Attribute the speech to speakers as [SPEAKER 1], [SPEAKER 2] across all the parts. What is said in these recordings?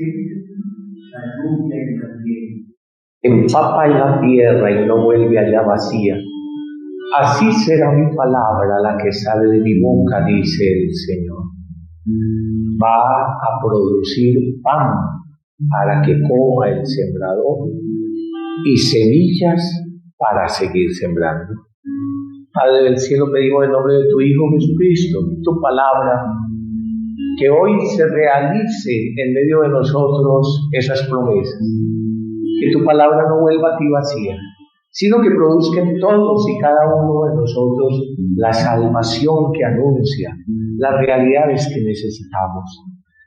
[SPEAKER 1] la lluvia y la nieve, empapa la tierra y no vuelve allá vacía. Así será mi palabra, la que sale de mi boca, dice el Señor. Va a producir pan para que coma el sembrador y semillas para seguir sembrando. Padre del cielo, pedimos en nombre de tu Hijo Jesucristo, tu palabra, que hoy se realice en medio de nosotros esas promesas. Que tu palabra no vuelva a ti vacía, sino que produzca en todos y cada uno de nosotros la salvación que anuncia, las realidades que necesitamos.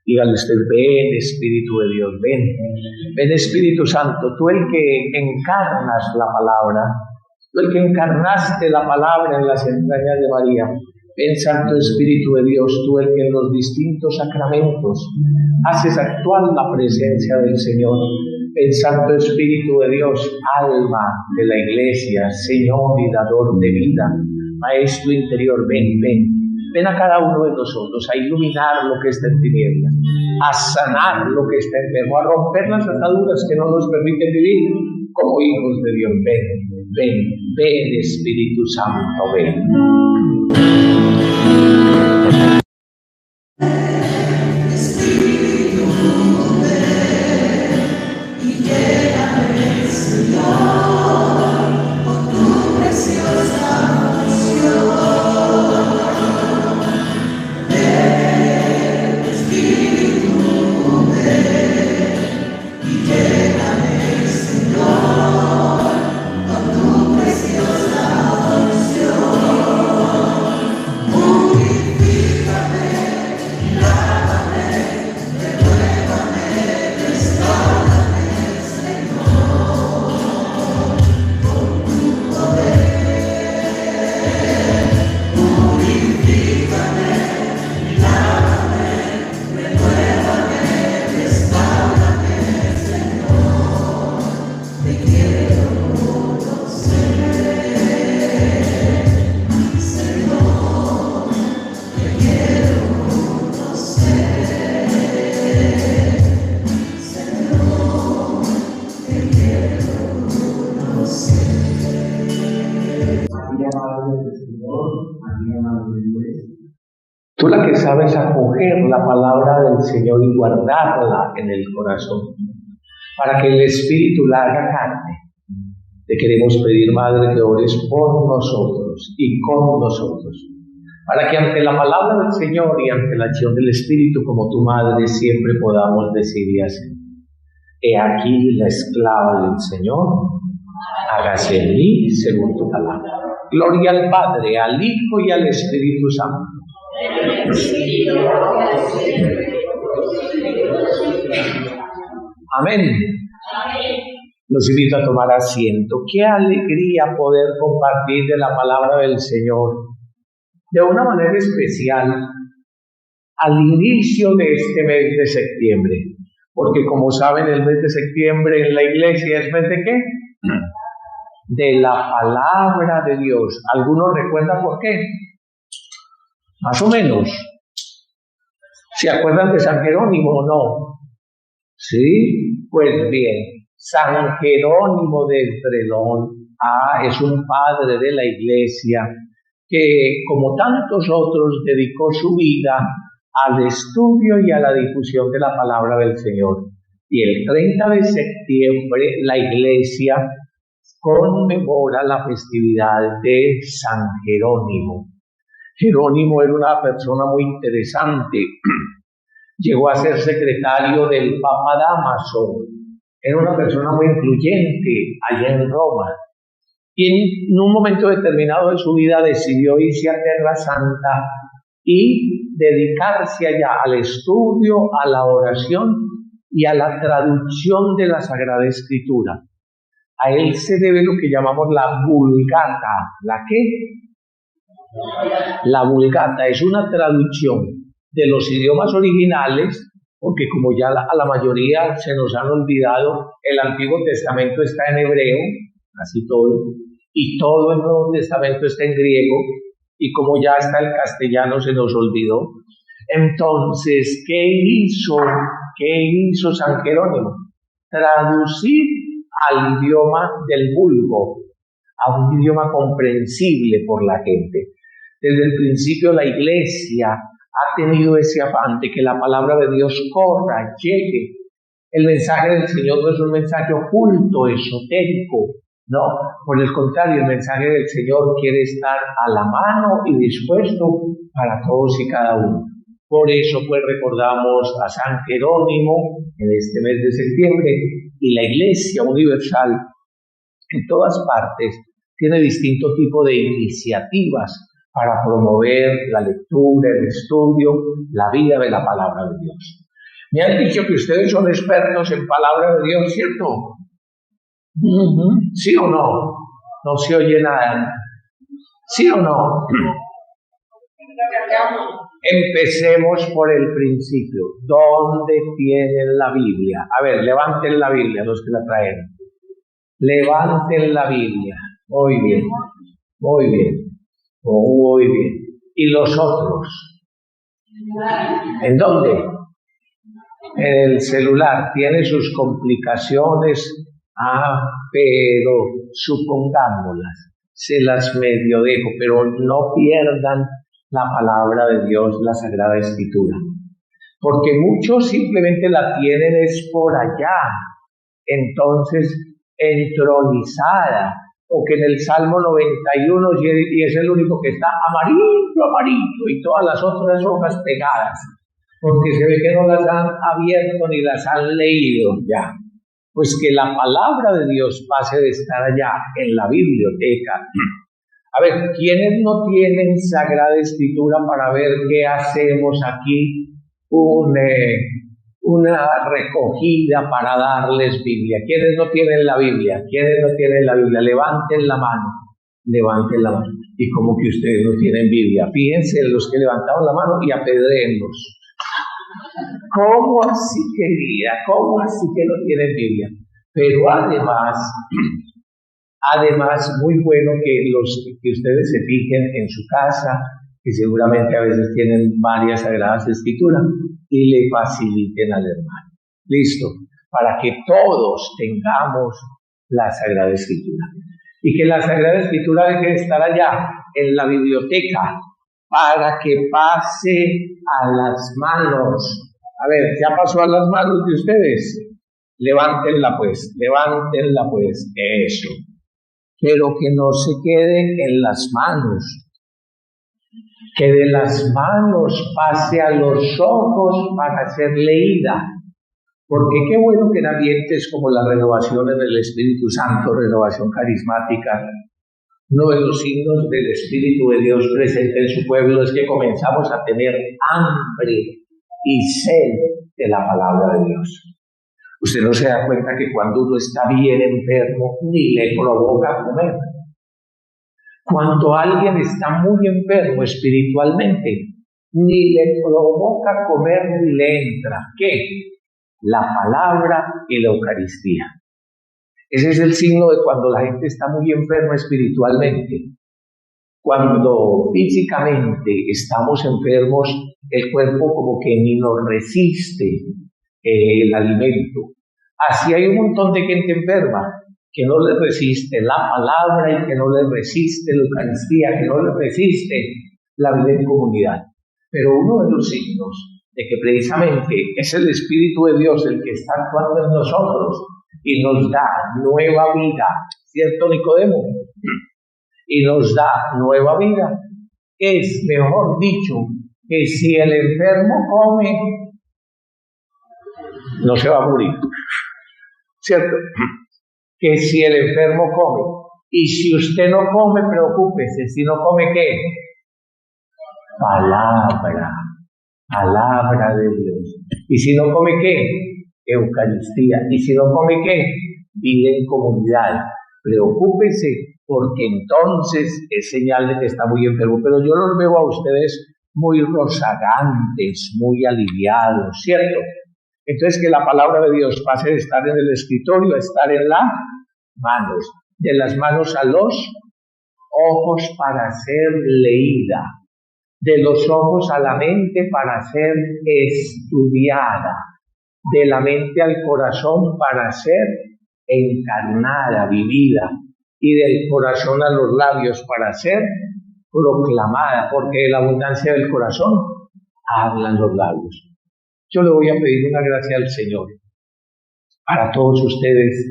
[SPEAKER 1] Dígale usted: ven Espíritu de Dios, ven. Ven Espíritu Santo, tú el que encarnas la palabra, tú el que encarnaste la palabra en las entrañas de María. Ven Santo Espíritu de Dios, tú el que en los distintos sacramentos haces actuar la presencia del Señor. Ven Santo Espíritu de Dios, alma de la Iglesia, Señor y dador de vida, Maestro interior, ven, ven. Ven a cada uno de nosotros a iluminar lo que está en tinieblas, a sanar lo que está enfermo, a romper las ataduras que no nos permiten vivir como hijos de Dios. Ven, ven, ven Espíritu Santo, ven. Tú la que sabes acoger la palabra del Señor y guardarla en el corazón, para que el Espíritu la haga carne. Te queremos pedir, Madre, que ores por nosotros y con nosotros, para que ante la palabra del Señor y ante la acción del Espíritu, como tu Madre, siempre podamos decir y hacer: he aquí la esclava del Señor, hágase en mí según tu palabra. Gloria al Padre, al Hijo y al Espíritu Santo. Amén. Los invito a tomar asiento. Qué alegría poder compartir de la palabra del Señor de una manera especial al inicio de este mes de septiembre, porque como saben, el mes de septiembre en la iglesia es mes de ¿qué? De la palabra de Dios. ¿Algunos recuerdan por qué? Más o menos. ¿Se acuerdan de San Jerónimo o no? Sí, pues bien, San Jerónimo de Estredón es un padre de la iglesia que, como tantos otros, dedicó su vida al estudio y a la difusión de la palabra del Señor. Y el 30 de septiembre la iglesia conmemora la festividad de San Jerónimo. Jerónimo era una persona muy interesante. Llegó a ser secretario del Papa Dámaso. Era una persona muy influyente allá en Roma. Y en un momento determinado de su vida decidió irse a Tierra Santa y dedicarse allá al estudio, a la oración y a la traducción de la Sagrada Escritura. A él se debe lo que llamamos la Vulgata. ¿La qué? La Vulgata es una traducción de los idiomas originales, porque como ya a la mayoría se nos han olvidado, el Antiguo Testamento está en hebreo, casi todo, y todo el Nuevo Testamento está en griego, y como ya está el castellano se nos olvidó. Entonces, ¿qué ¿Qué hizo San Jerónimo? Traducir al idioma del vulgo, a un idioma comprensible por la gente. Desde el principio la Iglesia ha tenido ese afán de que la palabra de Dios corra, llegue. El mensaje del Señor no es un mensaje oculto, esotérico, no, por el contrario, el mensaje del Señor quiere estar a la mano y dispuesto para todos y cada uno. Por eso pues recordamos a San Jerónimo en este mes de septiembre, y la Iglesia Universal en todas partes tiene distinto tipo de iniciativas para promover la lectura, el estudio, la vida de la palabra de Dios. Me han dicho que ustedes son expertos en palabra de Dios, ¿cierto? ¿Sí o no? No se oye nada. ¿Sí o no? Empecemos por el principio. ¿Dónde tienen la Biblia? A ver, levanten la Biblia los que la traen. Levanten la Biblia. Muy bien, muy bien, muy bien. ¿Y los otros? ¿En dónde? En el celular. Tiene sus complicaciones. Pero supongámoslas, se las medio dejo, pero no pierdan la palabra de Dios, la Sagrada Escritura, porque muchos simplemente la tienen es por allá, entonces entronizada, o que en el Salmo 91 y es el único que está amarillo, y todas las otras hojas pegadas, porque se ve que no las han abierto ni las han leído ya. Pues que la palabra de Dios pase de estar allá en la biblioteca. A ver, ¿quiénes no tienen Sagrada Escritura para ver qué hacemos aquí? Una recogida para darles Biblia. ¿Quiénes no tienen la Biblia? ¿Quiénes no tienen la Biblia? Levanten la mano. Levanten la mano. Y como que ustedes no tienen Biblia. Fíjense en los que levantaron la mano y apedréenlos. ¿Cómo así, querida? ¿Cómo así que no tienen Biblia? Pero además, muy bueno que ustedes se fijen en su casa, que seguramente a veces tienen varias Sagradas Escrituras, y le faciliten al hermano. Listo, para que todos tengamos la Sagrada Escritura. Y que la Sagrada Escritura deje de estar allá, en la biblioteca, para que pase a las manos. A ver, ¿ya pasó a las manos de ustedes? Levántenla pues, eso. Pero que no se quede en las manos, que de las manos pase a los ojos para ser leída. Porque qué bueno que en ambientes como la renovación en el Espíritu Santo, renovación carismática, uno de los signos del Espíritu de Dios presente en su pueblo es que comenzamos a tener hambre y sed de la palabra de Dios. Usted no se da cuenta que cuando uno está bien enfermo, ni le provoca comer. Cuando alguien está muy enfermo espiritualmente, ni le provoca comer ni le entra. ¿Qué? La palabra y la Eucaristía. Ese es el signo de cuando la gente está muy enferma espiritualmente. Cuando físicamente estamos enfermos, el cuerpo como que ni nos resiste el alimento. Así hay un montón de gente enferma que no le resiste la palabra y que no le resiste la Eucaristía, que no le resiste la vida en comunidad. Pero uno de los signos de que precisamente es el Espíritu de Dios el que está actuando en nosotros y nos da nueva vida, ¿cierto, Nicodemo? Y nos da nueva vida. Es, mejor dicho, que si el enfermo come, no se va a morir, ¿cierto? Que si el enfermo come, y si usted no come, preocúpese, si no come, ¿qué? Palabra de Dios. Y si no come, ¿qué? Eucaristía. Y si no come, ¿qué? Vida en comunidad. Preocúpese, porque entonces es señal de que está muy enfermo. Pero yo los veo a ustedes muy rozagantes, muy aliviados, ¿cierto? Entonces que la palabra de Dios pase de estar en el escritorio a estar en las manos, de las manos a los ojos para ser leída, de los ojos a la mente para ser estudiada. de la mente al corazón para ser encarnada, vivida, y del corazón a los labios para ser proclamada, porque de la abundancia del corazón hablan los labios. Yo le voy a pedir una gracia al Señor para todos ustedes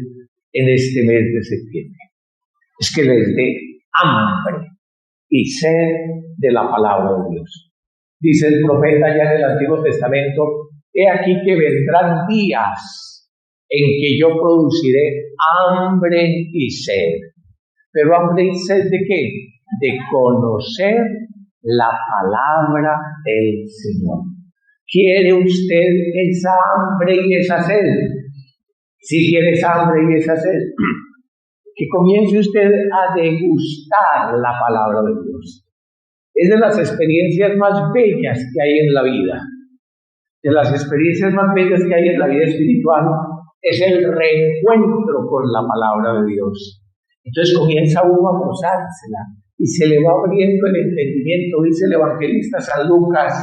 [SPEAKER 1] en este mes de septiembre. Es que les dé hambre y sed de la palabra de Dios. Dice el profeta ya en el Antiguo Testamento: he aquí que vendrán días en que yo produciré hambre y sed. ¿Pero hambre y sed de qué? De conocer la palabra del Señor. ¿Quiere usted esa hambre y esa sed? Si quiere esa hambre y esa sed, que comience usted a degustar la palabra de Dios. Es de las experiencias más bellas que hay en la vida. De las experiencias más bellas que hay en la vida espiritual es el reencuentro con la palabra de Dios. Entonces comienza uno a gozársela y se le va abriendo el entendimiento. Dice el evangelista San Lucas: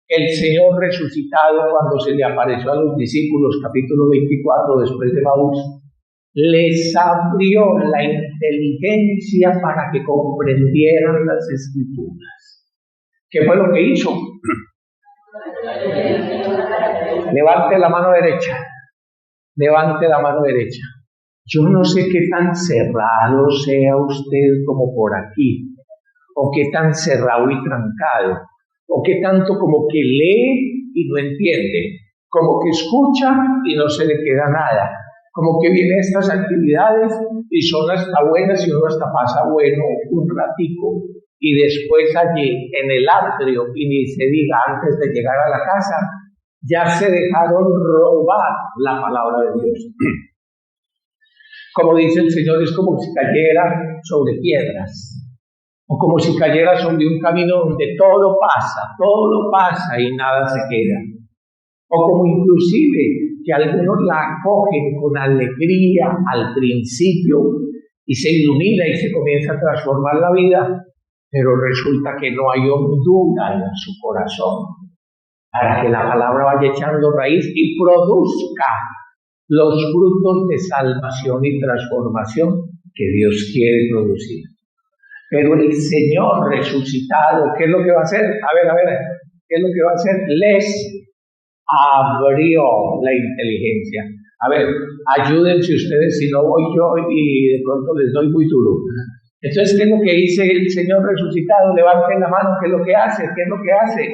[SPEAKER 1] el Señor resucitado, cuando se le apareció a los discípulos, capítulo 24, después de Maús, les abrió la inteligencia para que comprendieran las Escrituras. ¿Qué fue lo que hizo? Levante la mano derecha. Levante la mano derecha. Yo no sé qué tan cerrado sea usted como por aquí, o qué tan cerrado y trancado, o qué tanto como que lee y no entiende, como que escucha y no se le queda nada, como que viene a estas actividades y son hasta buenas y uno hasta pasa bueno un ratico, y después allí en el atrio, y ni se diga antes de llegar a la casa, ya se dejaron robar la palabra de Dios. Como dice el Señor, es como si cayera sobre piedras, o como si cayera sobre un camino donde todo pasa y nada se queda. O como inclusive que algunos la acogen con alegría al principio y se ilumina y se comienza a transformar la vida, pero resulta que no hay hondura en su corazón para que la palabra vaya echando raíz y produzca los frutos de salvación y transformación que Dios quiere producir. Pero el Señor resucitado, ¿qué es lo que va a hacer? A ver, ¿qué es lo que va a hacer? Les abrió la inteligencia. A ver, ayúdense ustedes si no voy yo y de pronto les doy muy duro. Entonces, ¿qué es lo que dice el Señor resucitado? Levanten la mano, ¿qué es lo que hace? ¿Qué es lo que hace?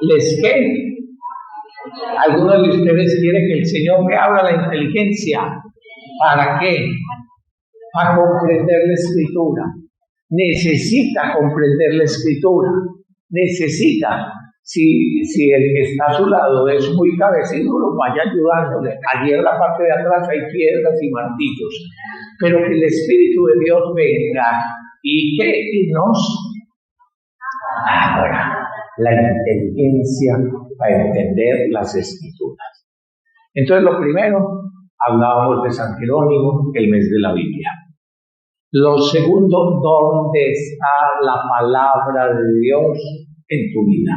[SPEAKER 1] ¿Les qué? Algunos de ustedes quieren que el Señor me abra la inteligencia. ¿Para qué? Para comprender la Escritura. Necesita comprender la Escritura. Necesita. Si el que está a su lado es muy cabecidulo, vaya ayudándole. Allí en la parte de atrás hay piedras y martillos. Pero que el Espíritu de Dios venga y nos abra la inteligencia para entender las Escrituras. Entonces, lo primero, hablábamos de San Jerónimo, el mes de la Biblia. Lo segundo, ¿dónde está la palabra de Dios en tu vida?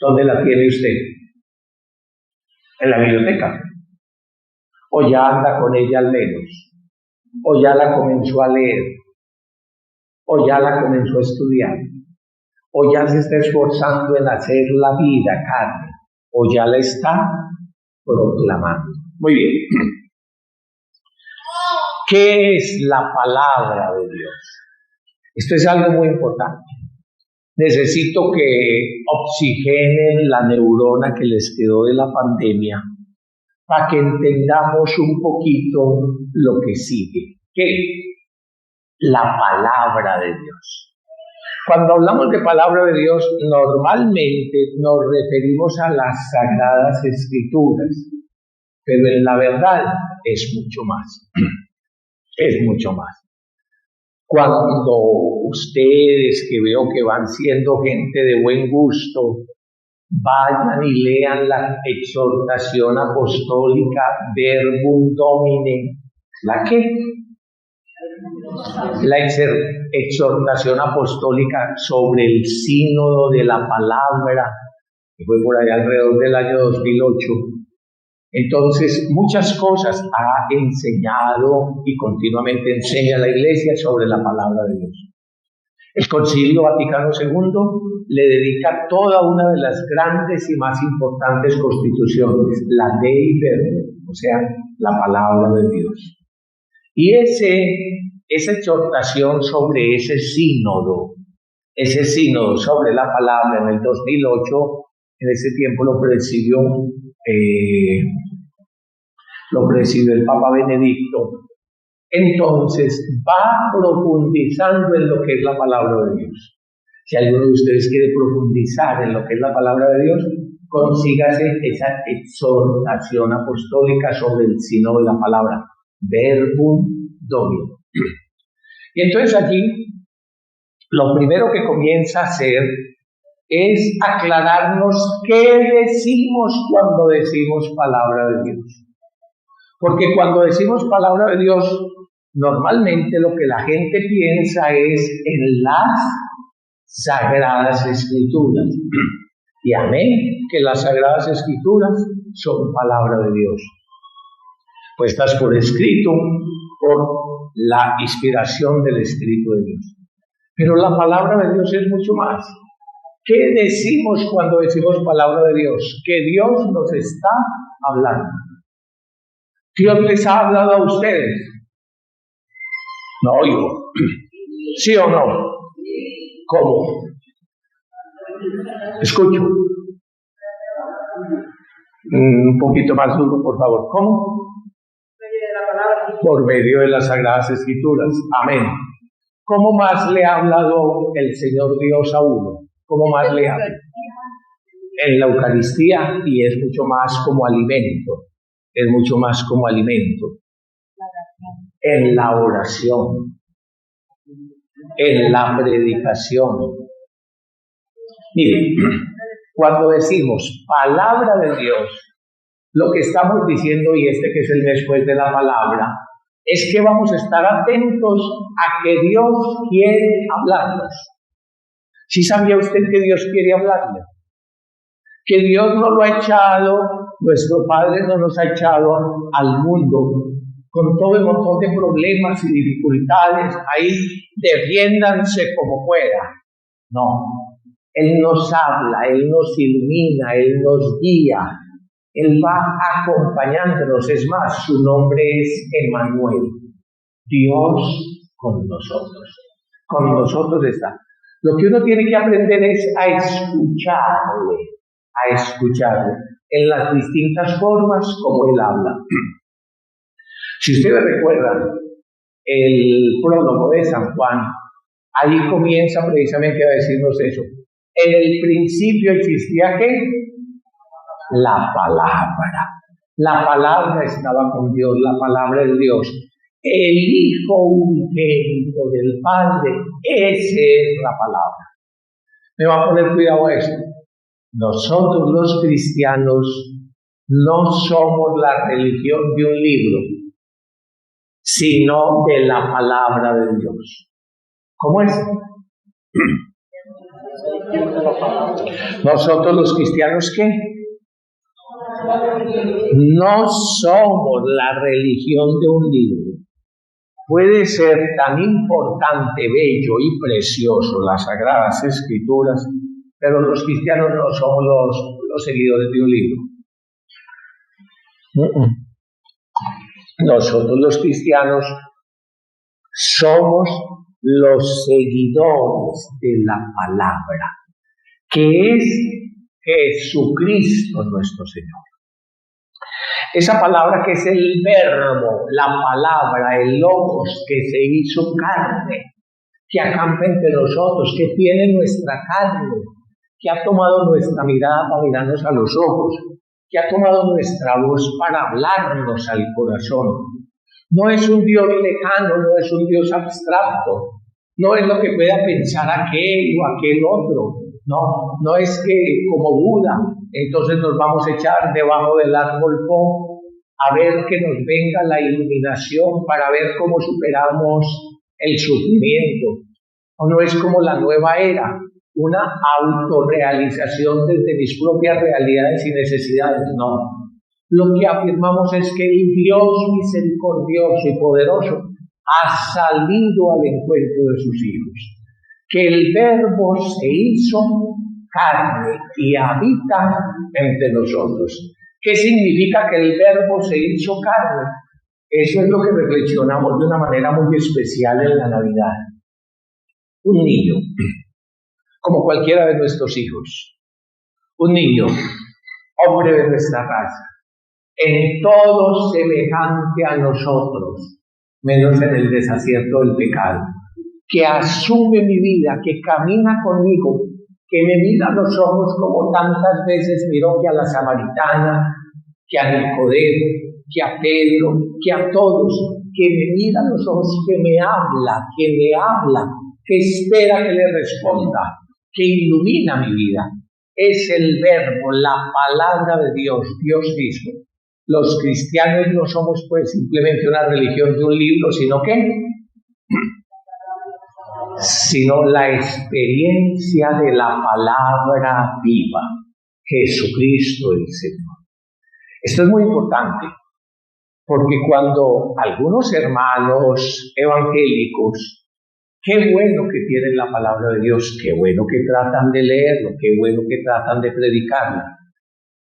[SPEAKER 1] ¿Dónde la tiene usted? ¿En la biblioteca? ¿O ya anda con ella al menos? ¿O ya la comenzó a leer? ¿O ya la comenzó a estudiar? ¿O ya se está esforzando en hacer la vida carne? ¿O ya la está proclamando? Muy bien. ¿Qué es la palabra de Dios? Esto es algo muy importante. Necesito que oxigenen la neurona que les quedó de la pandemia para que entendamos un poquito lo que sigue. ¿Qué? La palabra de Dios. Cuando hablamos de palabra de Dios, normalmente nos referimos a las Sagradas Escrituras, pero en la verdad es mucho más. Es mucho más. Cuando ustedes, que veo que van siendo gente de buen gusto, vayan y lean la exhortación apostólica Verbum Domine. ¿La qué? La exhortación apostólica sobre el sínodo de la palabra, que fue por allá alrededor del año 2008. Entonces, muchas cosas ha enseñado y continuamente enseña la Iglesia sobre la palabra de Dios. El Concilio Vaticano II le dedica toda una de las grandes y más importantes constituciones, la Dei Verbum, o sea, la palabra de Dios. Y esa exhortación sobre ese sínodo sobre la palabra en el 2008, en ese tiempo lo presidió el Papa Benedicto. Entonces va profundizando en lo que es la palabra de Dios. Si alguno de ustedes quiere profundizar en lo que es la palabra de Dios, consígase esa exhortación apostólica sobre el sínodo de la palabra, Verbum Domini. Y entonces allí, lo primero que comienza a hacer es aclararnos qué decimos cuando decimos palabra de Dios. Porque cuando decimos palabra de Dios, normalmente lo que la gente piensa es en las Sagradas Escrituras. Y amén, que las Sagradas Escrituras son palabra de Dios, puestas por escrito, por la inspiración del Espíritu de Dios. Pero la palabra de Dios es mucho más. ¿Qué decimos cuando decimos palabra de Dios? Que Dios nos está hablando. ¿Dios les ha hablado a ustedes? No oigo. ¿Sí o no? ¿Cómo? Escucho. Un poquito más duro, por favor. ¿Cómo? Por medio de las Sagradas Escrituras. Amén. ¿Cómo más le ha hablado el Señor Dios a uno? ¿Cómo más le habla? En la Eucaristía, y es mucho más como alimento. Es mucho más como alimento. En la oración. En la predicación. Mire, cuando decimos palabra de Dios, lo que estamos diciendo, y que es el después de la palabra, es que vamos a estar atentos a que Dios quiere hablarnos. ¿Sí sabía usted que Dios quiere hablarle? Que Dios no lo ha echado, nuestro Padre no nos ha echado al mundo con todo el montón de problemas y dificultades, ahí defiéndanse como puedan. No, Él nos habla, Él nos ilumina, Él nos guía, Él va acompañándonos. Es más, su nombre es Emmanuel, Dios con nosotros. Con nosotros está. Lo que uno tiene que aprender es a escucharle en las distintas formas como Él habla. Si ustedes recuerdan el prólogo de San Juan, ahí comienza precisamente a decirnos eso. En el principio existía ¿qué? La palabra. La palabra estaba con Dios, la palabra de Dios. El Hijo unigénito del Padre, esa es la palabra. Me va a poner cuidado a esto. Nosotros los cristianos no somos la religión de un libro, sino de la palabra de Dios. ¿Cómo es? Nosotros los cristianos, ¿qué? No somos la religión de un libro. Puede ser tan importante, bello y precioso las Sagradas Escrituras, pero los cristianos no somos los seguidores de un libro. Nosotros los cristianos somos los seguidores de la palabra, que es Jesucristo nuestro Señor. Esa palabra que es el verbo, la palabra, el logos que se hizo carne, que acampa entre nosotros, que tiene nuestra carne, que ha tomado nuestra mirada para mirarnos a los ojos, que ha tomado nuestra voz para hablarnos al corazón. No es un Dios lejano, no es un Dios abstracto, no es lo que pueda pensar aquel o aquel otro. No es que como Buda, entonces nos vamos a echar debajo del árbol a ver que nos venga la iluminación para ver cómo superamos el sufrimiento. O no es como la nueva era, una autorrealización desde mis propias realidades y necesidades, no. Lo que afirmamos es que el Dios misericordioso y poderoso ha salido al encuentro de sus hijos, que el Verbo se hizo carne y habita entre nosotros. ¿Qué significa que el Verbo se hizo carne? Eso es lo que reflexionamos de una manera muy especial en la Navidad. Un niño, como cualquiera de nuestros hijos, un niño, hombre de nuestra raza, en todo semejante a nosotros, menos en el desacierto del pecado, que asume mi vida, que camina conmigo, que me mira a los ojos como tantas veces miró que a la samaritana, que a Nicodemo, que a Pedro, que a todos, que me mira a los ojos, que me habla, que espera que le responda, que ilumina mi vida. Es el Verbo, la palabra de Dios, Dios mismo. Los cristianos no somos pues simplemente una religión de un libro, sino la experiencia de la palabra viva, Jesucristo el Señor. Esto es muy importante, porque cuando algunos hermanos evangélicos, qué bueno que tienen la palabra de Dios, qué bueno que tratan de leerlo, qué bueno que tratan de predicarla,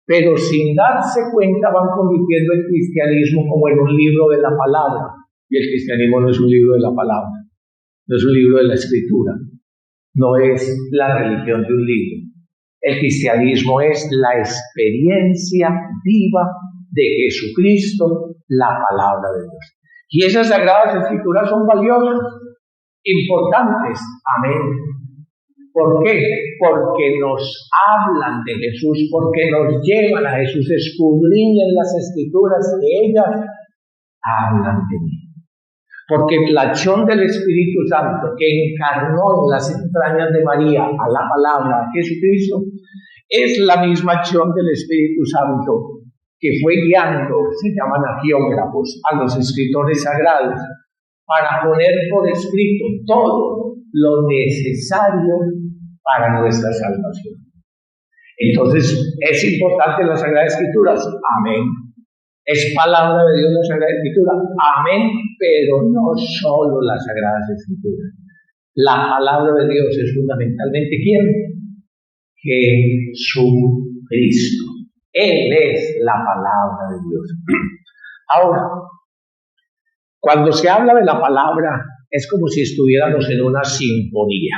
[SPEAKER 1] pero sin darse cuenta van convirtiendo el cristianismo como en un libro de la palabra, y el cristianismo no es un libro de la palabra, no es un libro de la escritura, no es la religión de un libro. El cristianismo es la experiencia viva de Jesucristo, la palabra de Dios. Y esas sagradas escrituras son valiosas, importantes, amén. ¿Por qué? Porque nos hablan de Jesús, porque nos llevan a Jesús, escudriñan las escrituras que ellas hablan de mí. Porque la acción del Espíritu Santo que encarnó en las entrañas de María a la palabra de Jesucristo es la misma acción del Espíritu Santo que fue guiando, se llaman agiógrafos, a los escritores sagrados para poner por escrito todo lo necesario para nuestra salvación. Entonces, ¿es importante la Sagrada Escritura? Amén. ¿Es palabra de Dios la Sagrada Escritura? Amén, pero no solo las Sagradas Escrituras. La palabra de Dios es fundamentalmente ¿quién? Jesucristo. Él es la palabra de Dios. Ahora, cuando se habla de la palabra, es como si estuviéramos en una sinfonía.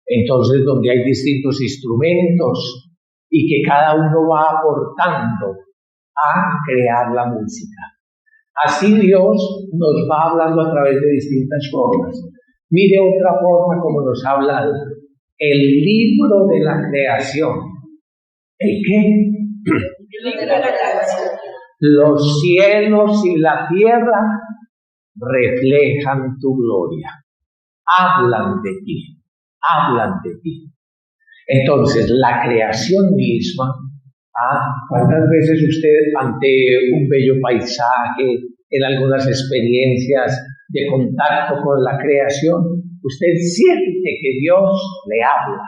[SPEAKER 1] Entonces, donde hay distintos instrumentos y que cada uno va aportando a crear la música. Así Dios nos va hablando a través de distintas formas. Mire otra forma como nos ha hablado. El libro de la creación. ¿El qué?
[SPEAKER 2] El libro de la creación.
[SPEAKER 1] Los cielos y la tierra reflejan tu gloria. Hablan de ti. Hablan de ti. Entonces, la creación misma, ¿cuántas veces usted ante un bello paisaje, en algunas experiencias de contacto con la creación, usted siente que Dios le habla?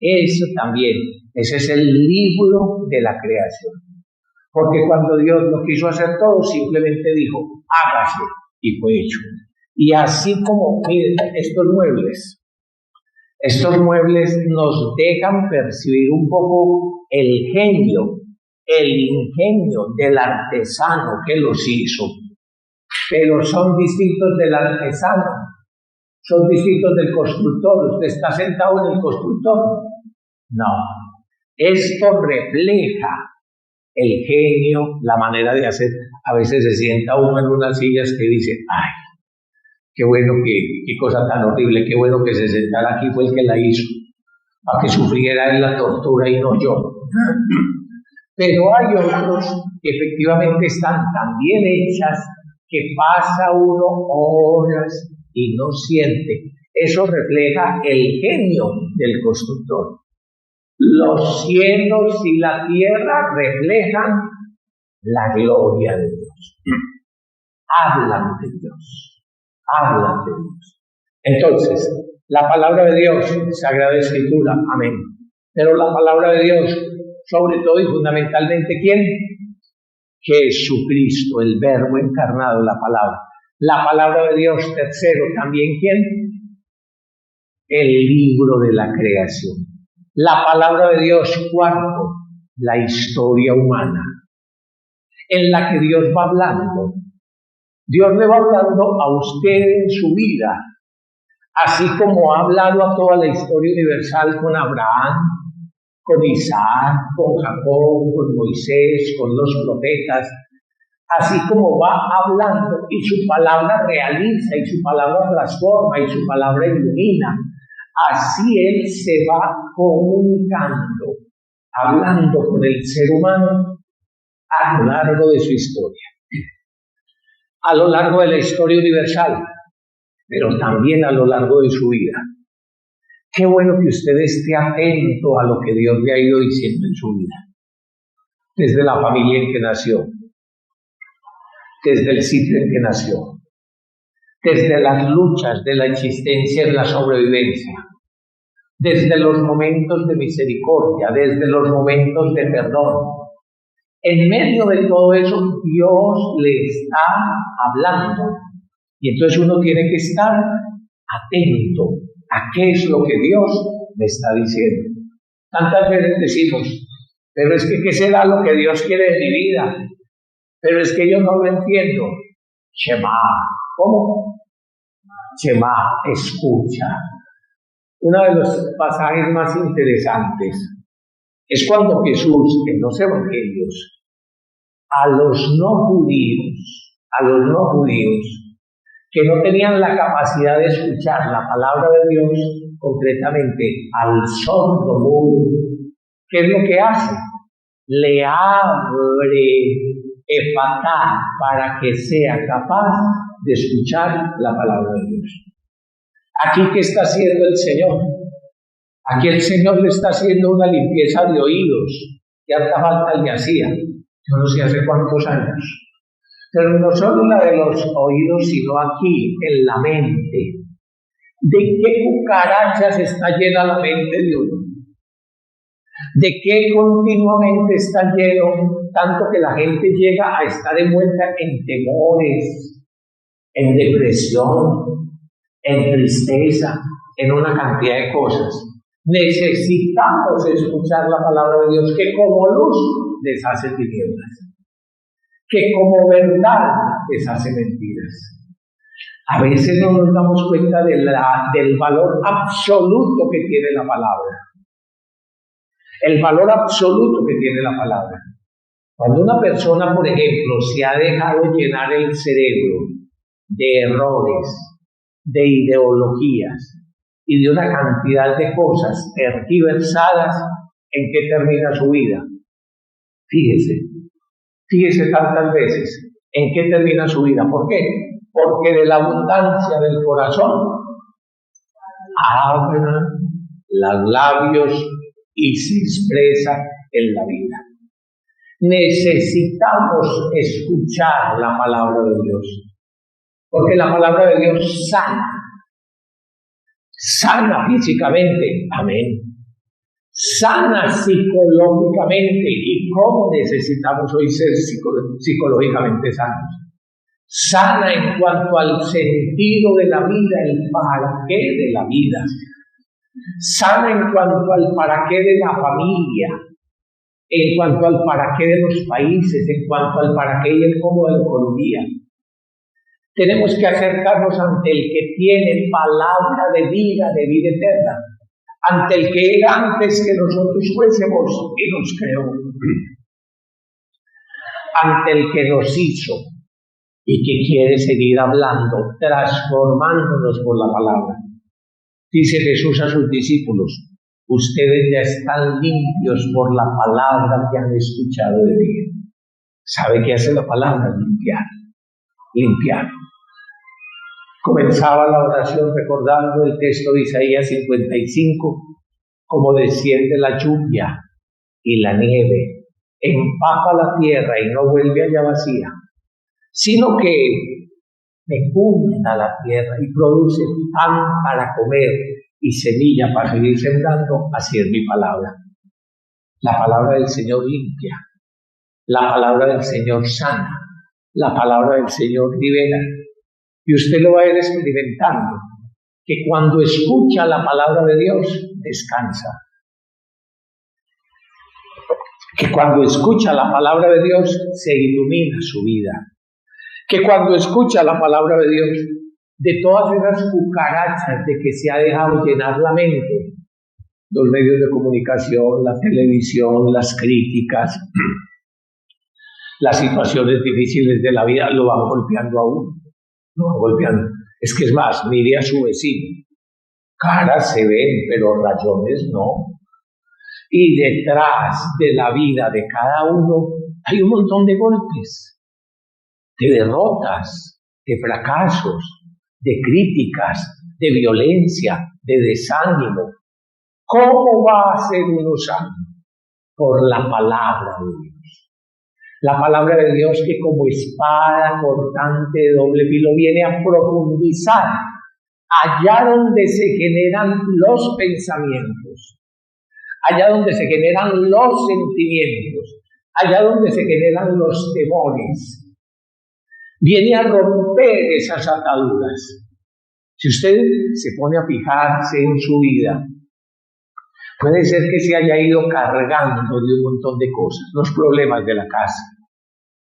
[SPEAKER 1] Eso también, ese es el libro de la creación. Porque cuando Dios lo quiso hacer todo, simplemente dijo, hágase, y fue hecho. Y así como, miren, estos muebles nos dejan percibir un poco el genio, el ingenio del artesano que los hizo. Pero son distintos del artesano, son distintos del constructor. ¿Usted está sentado en el constructor? No. Esto refleja el genio, la manera de hacer. A veces se sienta uno en unas sillas que dice, ¡ay! Qué bueno, qué cosa tan horrible, qué bueno que se sentara aquí, fue el que la hizo, para que sufriera en la tortura y no yo. Pero hay otros que efectivamente están tan bien hechas que pasa uno horas y no siente. Eso refleja el genio del constructor. Los cielos y la tierra reflejan la gloria de Dios. Hablan de Dios. Hablan de Dios. Entonces, La palabra de Dios, Sagrada Escritura, amén. Pero la palabra de Dios, sobre todo y fundamentalmente, ¿quién? Jesucristo, el Verbo encarnado, la palabra. La palabra de Dios, tercero, ¿también quién? El libro de la creación. La palabra de Dios, cuarto, la historia humana, en la que Dios va hablando. Dios le va hablando a usted en su vida, así como ha hablado a toda la historia universal con Abraham, con Isaac, con Jacob, con Moisés, con los profetas, así como va hablando y su palabra realiza y su palabra transforma y su palabra ilumina, así Él se va comunicando, hablando con el ser humano a lo largo de su historia, a lo largo de la historia universal, pero también a lo largo de su vida. Qué bueno que usted esté atento a lo que Dios le ha ido diciendo en su vida, desde la familia en que nació, desde el sitio en que nació, desde las luchas de la existencia en la sobrevivencia, desde los momentos de misericordia, desde los momentos de perdón. En medio de todo eso, Dios le está hablando. Y entonces uno tiene que estar atento a qué es lo que Dios le está diciendo. Tantas veces decimos, pero es que ¿qué será lo que Dios quiere de mi vida? Pero es que yo no lo entiendo. Shema. ¿Cómo? Shema, escucha. Uno de los pasajes más interesantes es cuando Jesús, en los evangelios, a los no judíos, que no tenían la capacidad de escuchar la palabra de Dios, concretamente al sordo mudo, ¿qué es lo que hace? Le abre efatá para que sea capaz de escuchar la palabra de Dios. Aquí, ¿qué está haciendo el Señor? Aquí el Señor le está haciendo una limpieza de oídos, que harta falta le hacía, yo no sé hace cuántos años. Pero no solo la de los oídos, sino aquí, en la mente. ¿De qué cucarachas está llena la mente de uno? ¿De qué continuamente está lleno, tanto que la gente llega a estar envuelta en temores, en depresión, en tristeza, en una cantidad de cosas? Necesitamos escuchar la palabra de Dios, que como luz deshace tinieblas, que como verdad deshace mentiras. A veces no nos damos cuenta del valor absoluto que tiene la palabra. El valor absoluto que tiene la palabra. Cuando una persona, por ejemplo, se ha dejado llenar el cerebro de errores, de ideologías y de una cantidad de cosas tergiversadas, ¿en qué termina su vida? Fíjese tantas veces en qué termina su vida. ¿Por qué? Porque de la abundancia del corazón abren los labios y se expresa en la vida. Necesitamos escuchar la palabra de Dios, porque la palabra de Dios sana físicamente, amén, sana psicológicamente. ¿Y cómo necesitamos hoy ser psicológicamente sanos? Sana en cuanto al sentido de la vida, el para qué de la vida. Sana en cuanto al para qué de la familia, en cuanto al para qué de los países, en cuanto al para qué y el cómo de la economía. Tenemos que acercarnos ante el que tiene palabra de vida eterna, ante el que era antes que nosotros fuésemos y nos creó, ante el que nos hizo y que quiere seguir hablando, transformándonos por la palabra. Dice Jesús a sus discípulos, ustedes ya están limpios por la palabra que han escuchado de mí. ¿Sabe qué hace la palabra? Limpiar. Comenzaba la oración recordando el texto de Isaías 55, como desciende la lluvia y la nieve, empapa la tierra y no vuelve allá vacía, sino que fecunda la tierra y produce pan para comer y semilla para seguir sembrando, así es mi palabra. La palabra del Señor limpia, la palabra del Señor sana, la palabra del Señor libera. Y usted lo va a ir experimentando, que cuando escucha la palabra de Dios, descansa. Que cuando escucha la palabra de Dios, se ilumina su vida. Que cuando escucha la palabra de Dios, de todas esas cucarachas de que se ha dejado llenar la mente, los medios de comunicación, la televisión, las críticas, las situaciones difíciles de la vida, lo van golpeando a uno. Lo van golpeando. Es que es más, mire a su vecino. Caras se ven, pero rayones no. Y detrás de la vida de cada uno hay un montón de golpes, de derrotas, de fracasos, de críticas, de violencia, de desánimo. ¿Cómo va a ser uno sano? Por la palabra de Dios. La palabra de Dios que como espada cortante de doble filo viene a profundizar allá donde se generan los pensamientos, allá donde se generan los sentimientos, allá donde se generan los temores. Viene a romper esas ataduras. Si usted se pone a fijarse en su vida, puede ser que se haya ido cargando de un montón de cosas, los problemas de la casa,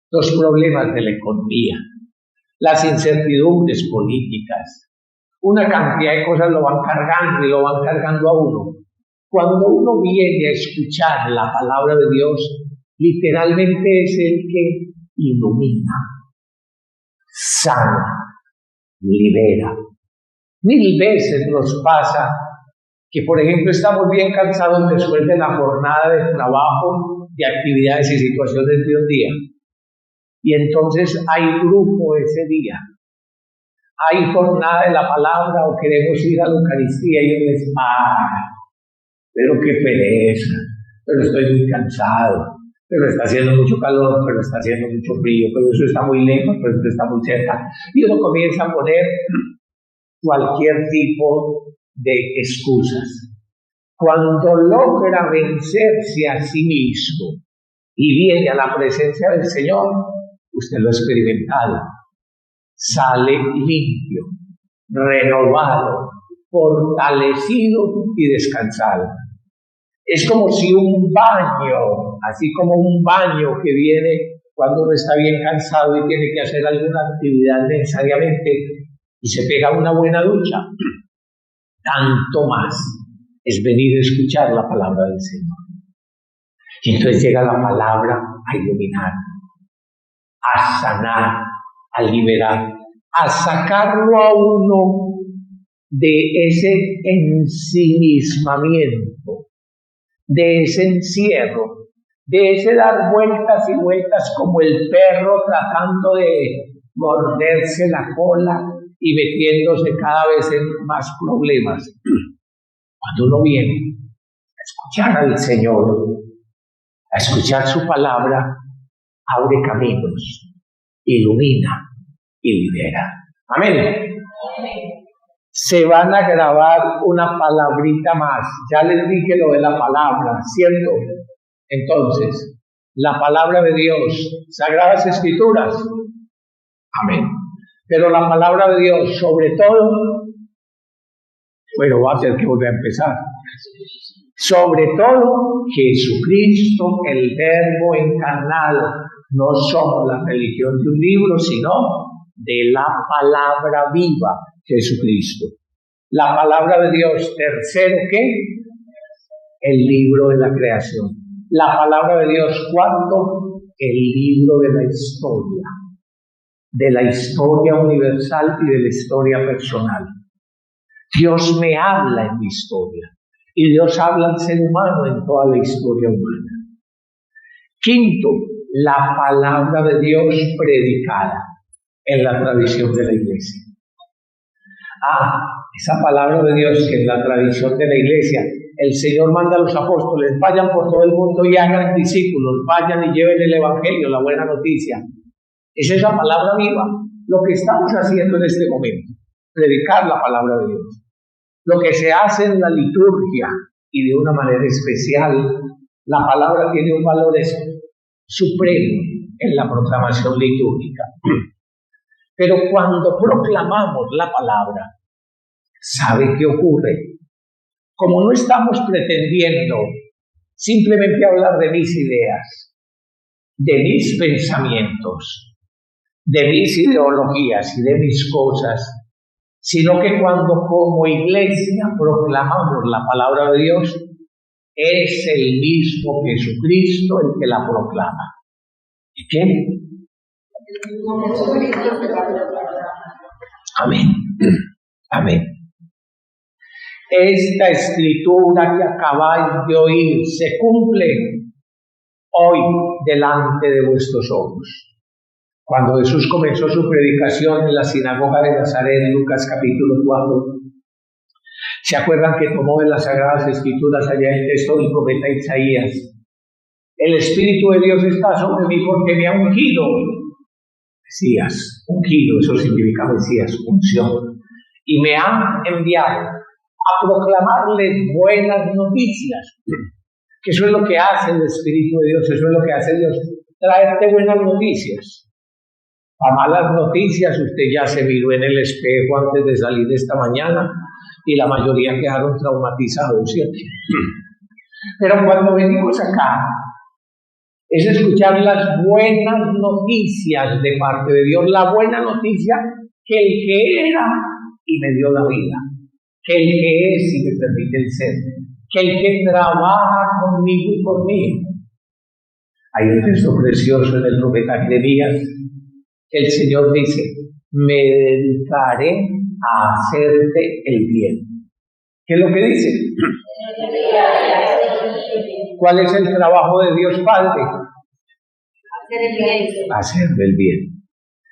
[SPEAKER 1] los problemas de la economía, las incertidumbres políticas, una cantidad de cosas lo van cargando y lo van cargando a uno. Cuando uno viene a escuchar la palabra de Dios, literalmente es el que ilumina, sana, libera. 1000 veces nos pasa que, por ejemplo, estamos bien cansados después de la jornada de trabajo, de actividades y situaciones de un día. Y entonces hay grupo ese día. Hay jornada de la palabra o queremos ir a la Eucaristía y uno dice, pero qué pereza, pero estoy muy cansado, pero está haciendo mucho calor, pero está haciendo mucho frío, pero eso está muy lejos, pero esto está muy cerca. Y uno comienza a poner cualquier tipo de excusas. Cuando logra vencerse a sí mismo y viene a la presencia del Señor, usted lo ha experimentado, sale limpio, renovado, fortalecido y descansado. Es como si un baño, así como un baño que viene cuando uno está bien cansado y tiene que hacer alguna actividad necesariamente y se pega una buena ducha, tanto más es venir a escuchar la palabra del Señor. Y entonces llega la palabra a iluminar, a sanar, a liberar, a sacarlo a uno de ese ensimismamiento, de ese encierro, de ese dar vueltas y vueltas como el perro tratando de morderse la cola y metiéndose cada vez en más problemas. Cuando uno viene a escuchar al Señor, a escuchar su palabra, abre caminos, ilumina y libera. Amén. Se van a grabar una palabrita más. Ya les dije lo de la palabra, ¿cierto? Entonces, la palabra de Dios, Sagradas Escrituras. Amén. Pero la palabra de Dios, sobre todo, bueno, va a tener que volver a empezar. Sobre todo, Jesucristo, el Verbo encarnado. No somos la religión de un libro, sino de la palabra viva, Jesucristo. La palabra de Dios, tercero, ¿qué? El libro de la creación. La palabra de Dios, cuarto, el libro de la historia universal y de la historia personal. Dios me habla en mi historia y Dios habla al ser humano en toda la historia humana. Quinto, la palabra de Dios predicada en la tradición de la iglesia. Esa palabra de Dios que en la tradición de la iglesia el Señor manda a los apóstoles, vayan por todo el mundo y hagan discípulos, vayan y lleven el evangelio, la buena noticia. Es esa palabra viva, lo que estamos haciendo en este momento, predicar la palabra de Dios. lo que se hace en la liturgia y de una manera especial, la palabra tiene un valor supremo en la proclamación litúrgica. Pero cuando proclamamos la palabra, ¿sabe qué ocurre? Como no estamos pretendiendo simplemente hablar de mis ideas, de mis pensamientos, de mis ideologías y de mis cosas, sino que cuando como iglesia proclamamos la palabra de Dios, es el mismo Jesucristo el que la proclama. ¿Y quién? Amén. Amén. Esta escritura que acabáis de oír se cumple hoy delante de vuestros ojos. Cuando Jesús comenzó su predicación en la sinagoga de Nazaret, en Lucas capítulo 4, ¿se acuerdan que tomó de las Sagradas Escrituras allá el texto del profeta Isaías? El Espíritu de Dios está sobre mí porque me ha ungido. Mesías, ungido, eso significa Mesías, unción. Y me ha enviado a proclamarles buenas noticias. Que eso es lo que hace el Espíritu de Dios, eso es lo que hace Dios, traerte buenas noticias. A malas noticias, usted ya se miró en el espejo antes de salir de esta mañana y la mayoría quedaron traumatizados, ¿cierto? Pero cuando venimos acá, es escuchar las buenas noticias de parte de Dios, la buena noticia que el que era y me dio la vida, que el que es y me permite el ser, que el que trabaja conmigo y por mí. Hay un texto precioso en el profeta Jeremías. El Señor dice, me dedicaré a hacerte el bien. ¿Qué es lo que dice? ¿Cuál es el trabajo de Dios Padre?
[SPEAKER 2] Hacer el bien.
[SPEAKER 1] Hacer el bien.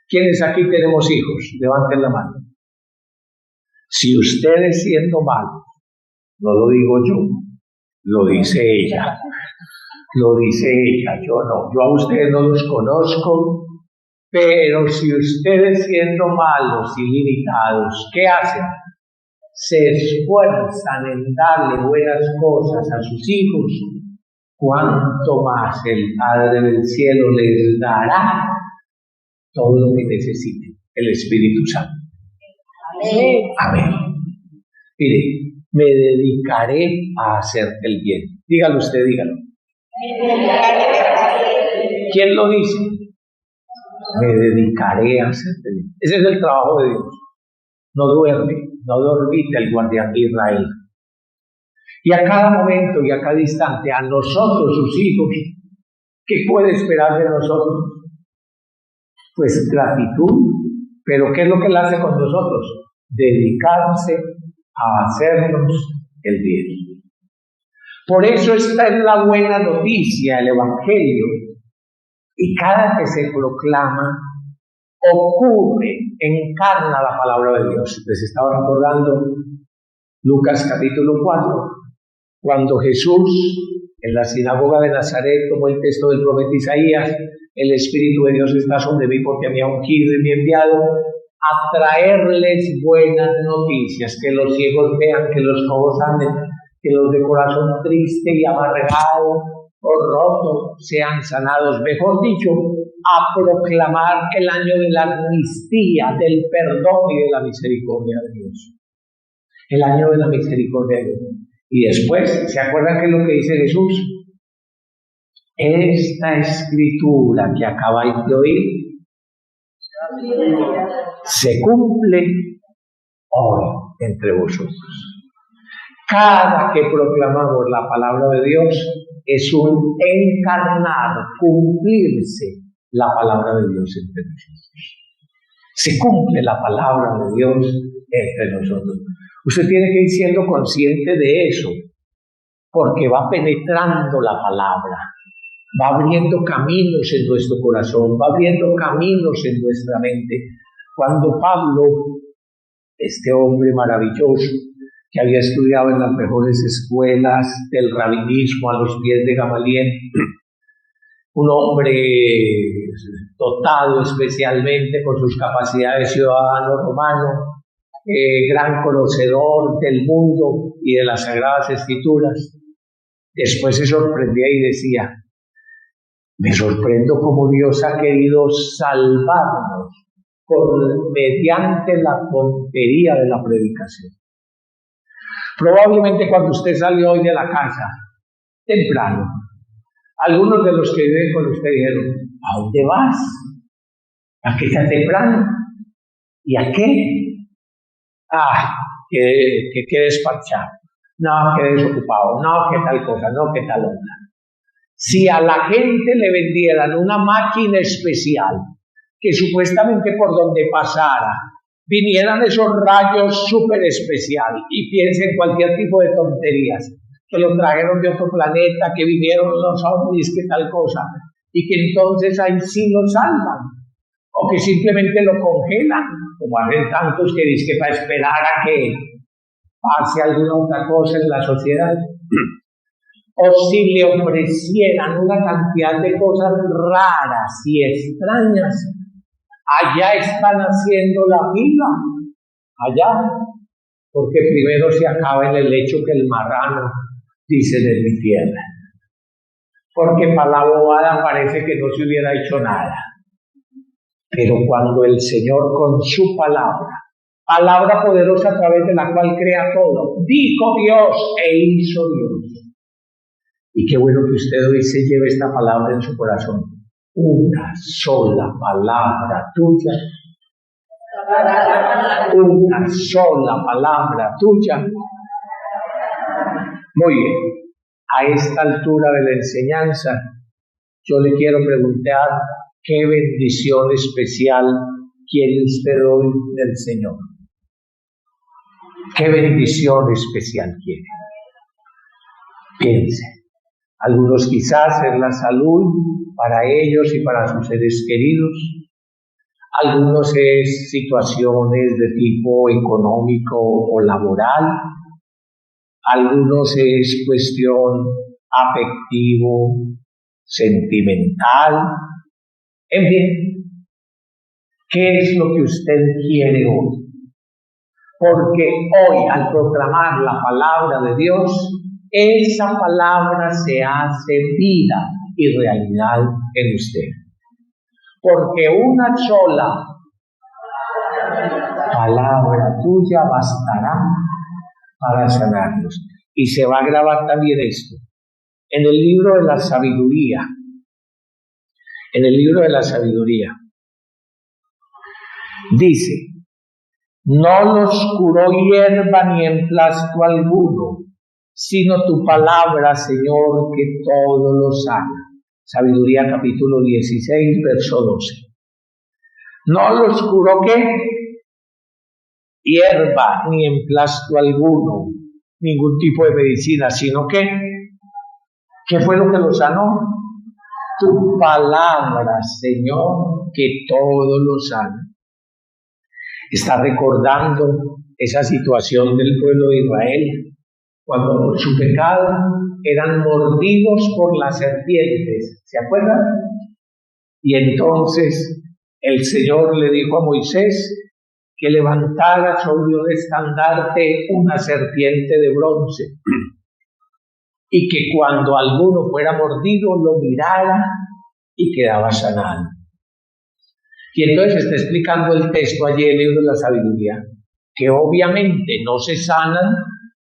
[SPEAKER 1] ¿Quiénes aquí tenemos hijos? Levanten la mano. Si ustedes siendo malos, no lo digo yo, lo dice ella. Lo dice ella, yo no. Yo a ustedes no los conozco. Pero si ustedes siendo malos y limitados, ¿qué hacen? Se esfuerzan en darle buenas cosas a sus hijos, ¿cuánto más el Padre del cielo les dará todo lo que necesiten? El Espíritu Santo.
[SPEAKER 2] Amén.
[SPEAKER 1] Amén. Mire, me dedicaré a hacer el bien. Dígalo usted, dígalo. ¿Quién lo dice? Me dedicaré a hacer el bien. Ese es el trabajo de Dios. No duerme, no dormita el guardián de Israel. Y a cada momento y a cada instante, a nosotros, sus hijos, ¿qué puede esperar de nosotros? Pues gratitud. Pero ¿qué es lo que Él hace con nosotros? Dedicarse a hacernos el bien. Por eso esta es la buena noticia, el Evangelio. Y cada que se proclama, ocurre, encarna la palabra de Dios. Les estaba recordando Lucas capítulo 4, cuando Jesús en la sinagoga de Nazaret tomó el texto del profeta Isaías, el Espíritu de Dios está sobre mí porque me ha ungido y me ha enviado a traerles buenas noticias, que los ciegos vean, que los cojos anden, que los de corazón triste y amargado o roto sean sanados, mejor dicho, a proclamar el año de la amnistía, del perdón y de la misericordia de Dios. El año de la misericordia de Dios. Y después, ¿se acuerdan qué es lo que dice Jesús? Esta escritura que acabáis de oír se cumple hoy entre vosotros. Cada que proclamamos la palabra de Dios es un encarnar, cumplirse la palabra de Dios entre nosotros. Se cumple la palabra de Dios entre nosotros. Usted tiene que ir siendo consciente de eso, porque va penetrando la palabra, va abriendo caminos en nuestro corazón, va abriendo caminos en nuestra mente. Cuando Pablo, este hombre maravilloso, que había estudiado en las mejores escuelas del rabinismo a los pies de Gamaliel, un hombre dotado especialmente con sus capacidades de ciudadano romano, gran conocedor del mundo y de las Sagradas Escrituras, después se sorprendía y decía: me sorprendo cómo Dios ha querido salvarnos mediante la tontería de la predicación. Probablemente cuando usted salió hoy de la casa, temprano, algunos de los que viven con usted dijeron: ¿a dónde vas? ¿A qué tan temprano? ¿Y a qué? Que despachado. No, que desocupado. No, que tal cosa. No, que tal otra. Si a la gente le vendieran una máquina especial que supuestamente por donde pasara vinieran esos rayos súper especiales, y piensen en cualquier tipo de tonterías, que lo trajeron de otro planeta, que vinieron los ovnis, que tal cosa, y que entonces ahí sí lo salvan, o que simplemente lo congelan, como hacen tantos que dicen que para esperar a que pase alguna otra cosa en la sociedad, o si le ofrecieran una cantidad de cosas raras y extrañas. Allá están haciendo la fila, allá, porque primero se acaba en el hecho que el marrano, dice, de mi tierra, porque para la bobada parece que no se hubiera hecho nada. Pero cuando el Señor con su palabra poderosa a través de la cual crea todo, dijo Dios e hizo Dios. Y qué bueno que usted hoy se lleve esta palabra en su corazón. Una sola palabra tuya. Una sola palabra tuya. Muy bien. A esta altura de la enseñanza, yo le quiero preguntar: ¿qué bendición especial quiere usted hoy del Señor? ¿Qué bendición especial quiere? Piense. Algunos quizás en la salud para ellos y para sus seres queridos. Algunos es situaciones de tipo económico o laboral. Algunos es cuestión afectivo, sentimental. En fin, ¿qué es lo que usted quiere hoy? Porque hoy, al proclamar la palabra de Dios, esa palabra se hace vida y realidad en usted. Porque una sola palabra tuya bastará para sanarnos. Y se va a grabar también esto en el libro de la sabiduría. En el libro de la sabiduría dice: no los curó hierba ni emplasto alguno, sino tu palabra, Señor, que todo lo sana. Sabiduría capítulo 16, verso 12. No los curó ¿qué? Hierba ni emplasto alguno, ningún tipo de medicina, sino que ¿qué fue lo que lo sanó? Tu palabra, Señor, que todo lo sana. Está recordando esa situación del pueblo de Israel, cuando por su pecado eran mordidos por las serpientes, ¿se acuerdan? Y entonces el Señor le dijo a Moisés que levantara sobre un estandarte una serpiente de bronce, y que cuando alguno fuera mordido lo mirara y quedaba sanado. Y entonces está explicando el texto allí en el libro de la sabiduría, que obviamente no se sanan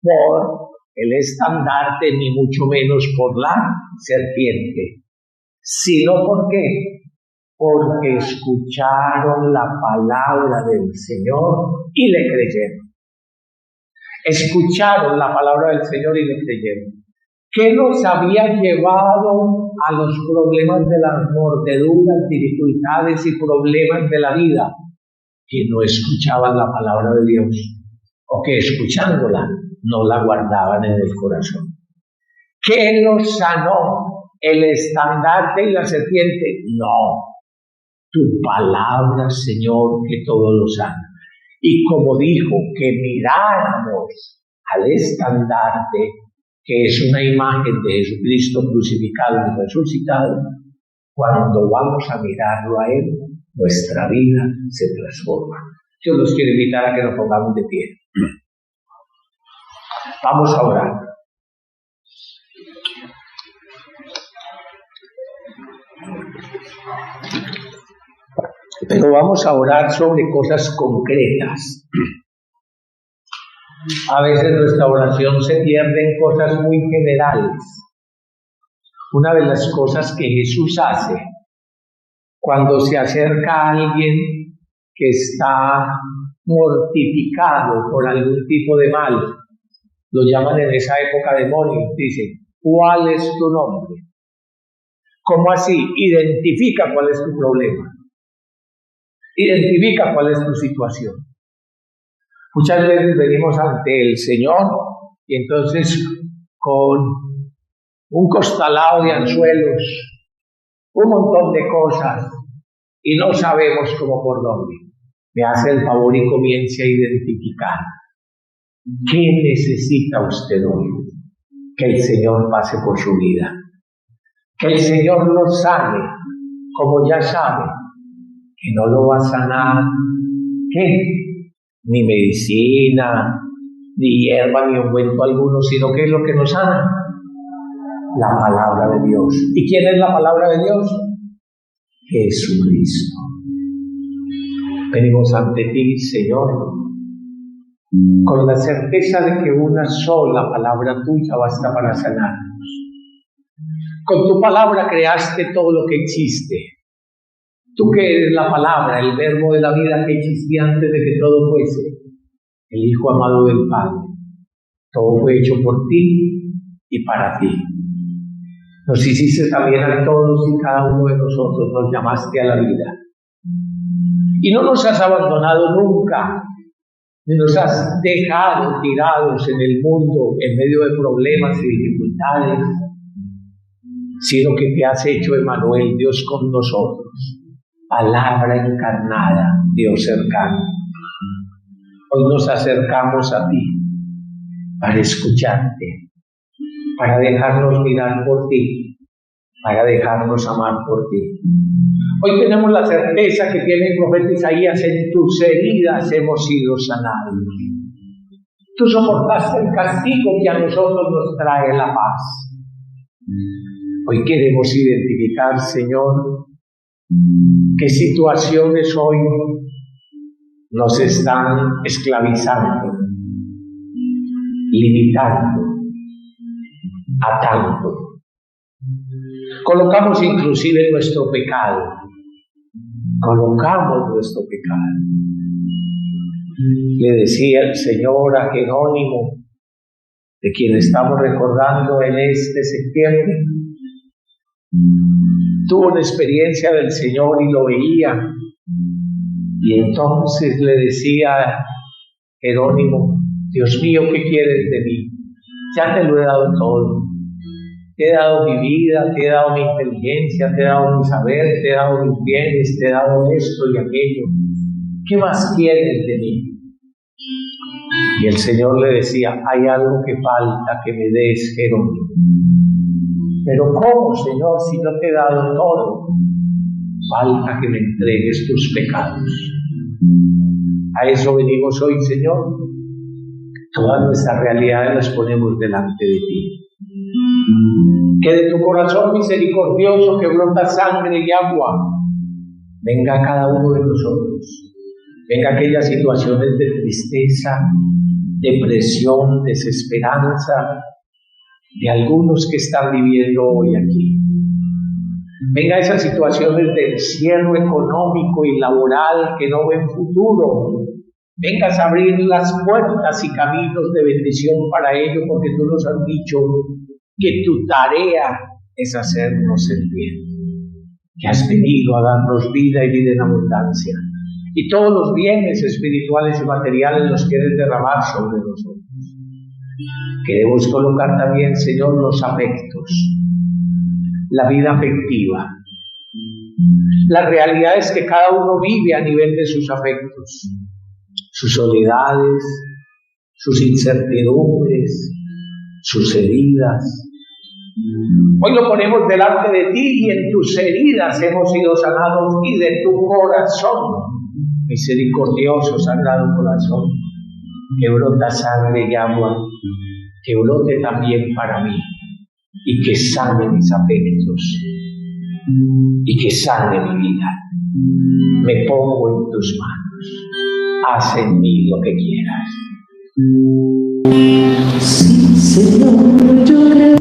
[SPEAKER 1] por el estandarte, ni mucho menos por la serpiente, sino ¿por qué? Porque escucharon la palabra del Señor y le creyeron. Escucharon la palabra del Señor y le creyeron. ¿Qué los había llevado a los problemas de las mordeduras, dificultades y problemas de la vida? Que no escuchaban la palabra de Dios, o que escuchándola no la guardaban en el corazón. ¿Qué los sanó? ¿El estandarte y la serpiente? No. Tu palabra, Señor, que todo lo sana. Y como dijo que miráramos al estandarte, que es una imagen de Jesucristo crucificado y resucitado, cuando vamos a mirarlo a Él, nuestra vida se transforma. Yo los quiero invitar a que nos pongamos de pie. Vamos a orar. Pero vamos a orar sobre cosas concretas. A veces nuestra oración se pierde en cosas muy generales. Una de las cosas que Jesús hace cuando se acerca a alguien que está mortificado por algún tipo de mal, lo llaman en esa época demonios, dicen, ¿cuál es tu nombre? ¿Cómo así? Identifica cuál es tu problema. Identifica cuál es tu situación. Muchas veces venimos ante el Señor y entonces con un costalado de anzuelos, un montón de cosas y no sabemos cómo por dónde. Me hace el favor y comience a identificar. ¿Qué necesita usted hoy? Que el Señor pase por su vida. Que el Señor lo sane, como ya sabe, que no lo va a sanar. ¿Qué? Ni medicina, ni hierba, ni ungüento alguno, sino que es lo que nos sana. La palabra de Dios. ¿Y quién es la palabra de Dios? Jesucristo. Venimos ante ti, Señor, con la certeza de que una sola palabra tuya basta para sanarnos. Con tu palabra creaste todo lo que existe. Tú que eres la palabra, el verbo de la vida que existía antes de que todo fuese, el Hijo amado del Padre. Todo fue hecho por ti y para ti. Nos hiciste también a todos y cada uno de nosotros, nos llamaste a la vida. Y no nos has abandonado nunca, ni nos has dejado tirados en el mundo en medio de problemas y dificultades, sino que te has hecho Emmanuel, Dios con nosotros, palabra encarnada, Dios cercano. Hoy nos acercamos a ti para escucharte, para dejarnos mirar por ti, para dejarnos amar por ti. Hoy tenemos la certeza que tiene el profeta Isaías: en tus heridas hemos sido sanados. Tú soportaste el castigo que a nosotros nos trae la paz. Hoy queremos identificar, Señor, qué situaciones hoy nos están esclavizando, limitando, atando. Colocamos inclusive nuestro pecado. Colocamos nuestro pecado. Le decía el Señor a Jerónimo, de quien estamos recordando en este septiembre, tuvo una experiencia del Señor y lo veía. Y entonces le decía a Jerónimo: Dios mío, ¿qué quieres de mí? Ya te lo he dado todo. Te he dado mi vida, te he dado mi inteligencia, te he dado mi saber, te he dado mis bienes, te he dado esto y aquello. ¿Qué más quieres de mí? Y el Señor le decía: hay algo que falta que me des, Jerónimo. Pero ¿cómo, Señor, si no te he dado todo? Falta que me entregues tus pecados. A eso venimos hoy, Señor. Todas nuestras realidades las ponemos delante de ti. Que de tu corazón misericordioso que brota sangre y agua, venga a cada uno de nosotros. Venga aquellas situaciones de tristeza, depresión, desesperanza, de algunos que están viviendo hoy aquí. Venga esas situaciones de encierro económico y laboral que no ven futuro. Vengas a abrir las puertas y caminos de bendición para ellos, porque tú nos has dicho que tu tarea es hacernos el bien, que has venido a darnos vida y vida en abundancia, y todos los bienes espirituales y materiales los quieres derramar sobre nosotros. Queremos colocar también, Señor, los afectos, la vida afectiva, las realidades que cada uno vive a nivel de sus afectos, sus soledades, sus incertidumbres, sus heridas. Hoy lo ponemos delante de ti, y en tus heridas hemos sido sanados, y de tu corazón misericordioso Sagrado Corazón, que brota sangre y agua, que brote también para mí, y que sane mis afectos, y que sane mi vida. Me pongo en tus manos, haz en mí lo que quieras.
[SPEAKER 3] Sí, Señor, yo creo.